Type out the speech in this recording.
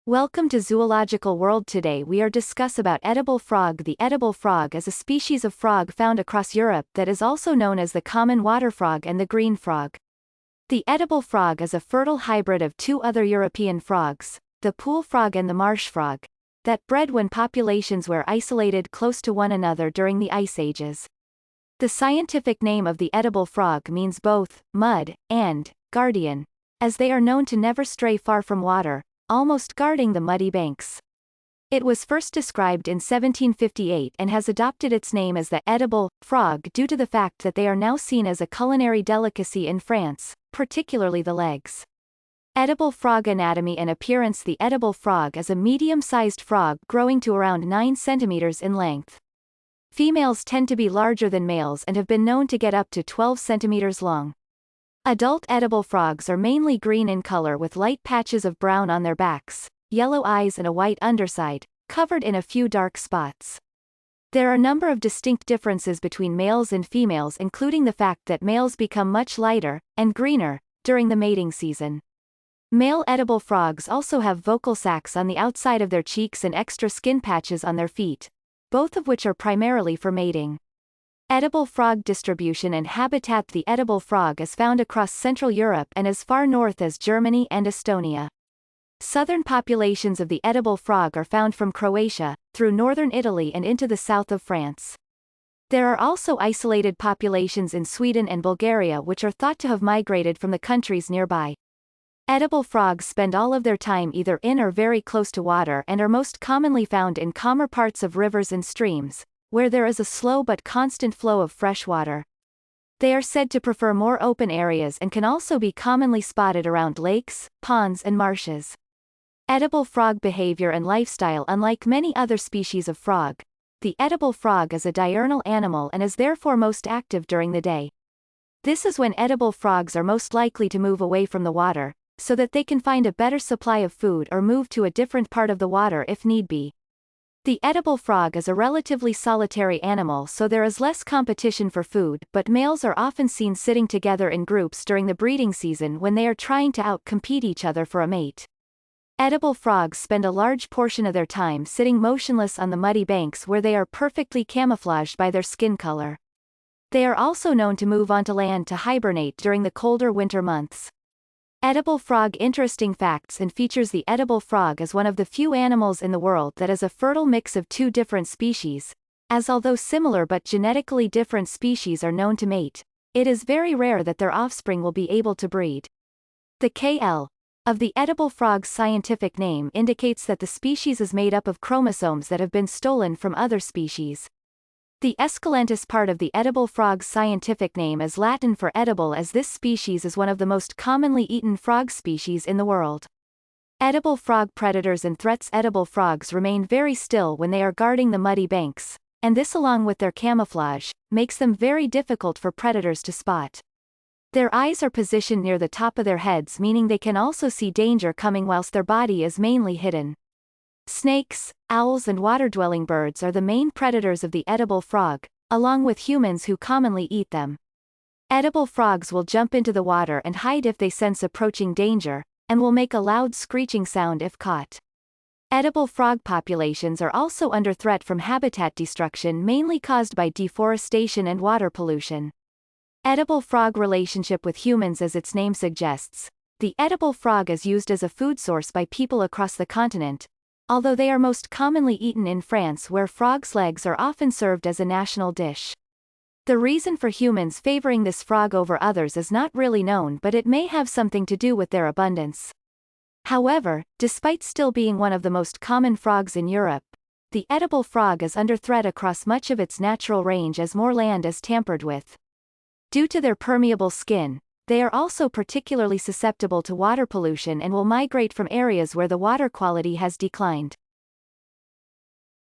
Welcome to Zoological World. Today we are discuss about edible frog. The edible frog is a species of frog found across Europe that is also known as the common water frog and the green frog. The edible frog is a fertile hybrid of two other European frogs, the pool frog and the marsh frog, that bred when populations were isolated close to one another during the ice ages. The scientific name of the edible frog means both mud and guardian, as they are known to never stray far from water, almost guarding the muddy banks. It was first described in 1758 and has adopted its name as the edible frog due to the fact that they are now seen as a culinary delicacy in France, particularly the legs. Edible frog anatomy and appearance. The edible frog is a medium-sized frog growing to around 9 centimeters in length. Females tend to be larger than males and have been known to get up to 12 centimeters long. Adult edible frogs are mainly green in color with light patches of brown on their backs, yellow eyes and a white underside, covered in a few dark spots. There are a number of distinct differences between males and females, including the fact that males become much lighter and greener during the mating season. Male edible frogs also have vocal sacs on the outside of their cheeks and extra skin patches on their feet, both of which are primarily for mating. Edible frog distribution and habitat. The edible frog is found across Central Europe and as far north as Germany and Estonia. Southern populations of the edible frog are found from Croatia, through northern Italy and into the south of France. There are also isolated populations in Sweden and Bulgaria which are thought to have migrated from the countries nearby. Edible frogs spend all of their time either in or very close to water and are most commonly found in calmer parts of rivers and streams, where there is a slow but constant flow of fresh water. They are said to prefer more open areas and can also be commonly spotted around lakes, ponds and marshes. Edible frog behavior and lifestyle. Unlike many other species of frog, the edible frog is a diurnal animal and is therefore most active during the day. This is when edible frogs are most likely to move away from the water, so that they can find a better supply of food or move to a different part of the water if need be. The edible frog is a relatively solitary animal, so there is less competition for food, but males are often seen sitting together in groups during the breeding season when they are trying to out-compete each other for a mate. Edible frogs spend a large portion of their time sitting motionless on the muddy banks where they are perfectly camouflaged by their skin color. They are also known to move onto land to hibernate during the colder winter months. Edible frog. Interesting facts and features. The edible frog is one of the few animals in the world that is a fertile mix of two different species, as although similar but genetically different species are known to mate, it is very rare that their offspring will be able to breed. The KL of the edible frog's scientific name indicates that the species is made up of chromosomes that have been stolen from other species. The esculentus part of the edible frog's scientific name is Latin for edible, as this species is one of the most commonly eaten frog species in the world. Edible frog predators and threats. Edible frogs remain very still when they are guarding the muddy banks, and this along with their camouflage, makes them very difficult for predators to spot. Their eyes are positioned near the top of their heads, meaning they can also see danger coming whilst their body is mainly hidden. Snakes, owls and water-dwelling birds are the main predators of the edible frog, along with humans who commonly eat them. Edible frogs will jump into the water and hide if they sense approaching danger, and will make a loud screeching sound if caught. Edible frog populations are also under threat from habitat destruction, mainly caused by deforestation and water pollution. Edible frog relationship with humans. As its name suggests, the edible frog is used as a food source by people across the continent, although they are most commonly eaten in France, where frogs' legs are often served as a national dish. The reason for humans favoring this frog over others is not really known, but it may have something to do with their abundance. However, despite still being one of the most common frogs in Europe, the edible frog is under threat across much of its natural range as more land is tampered with. Due to their permeable skin, they are also particularly susceptible to water pollution and will migrate from areas where the water quality has declined.